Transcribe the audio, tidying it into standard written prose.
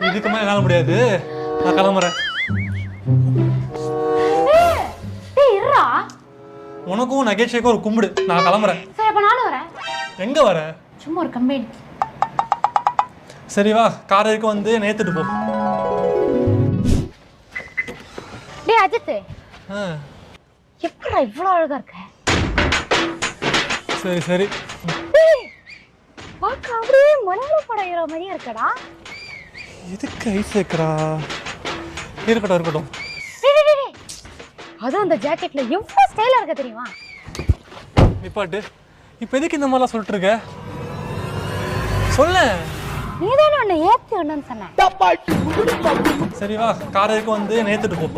இதுக்கு மேல என்னால முடியாது, நான் கிளம்புறேன். உனக்கும் நகைச்சுவைக்கும் ஒரு கும்பிடு, நான் கிளம்புறேன். சரி அப்ப நானும் வரேன். எங்க வர? சும்மா ஒரு கம்பெனி. சரி வா, கார் வரைக்கும் வந்து நேத்துட்டு போ. டேய் அஜித், எப்படா இவ்வளவு அழகா இருக்க? சரி சரி. பார்க்க அப்படியே மலையாள படம் ஹீரோ மாதிரியே இருக்கடா. எதுக்கு ஐஸ் வைக்கிறா? இருக்கட்டும் இருக்கட்டும். அதுவும் அந்த ஜாக்கெட்ல எவ்வளவு ஸ்டைலா இருக்க தெரியுமா? நிப்பாட்டு. இப்ப எதுக்கு இந்த மாதிரிலாம் சொல்லிட்டு இருக்க? சொல்ல. நீதானே உன்னை ஏத்தி விடணும்னு சொன்னேன். சரி வா, கார் வரைக்கும் வந்து நேத்துட்டு போ.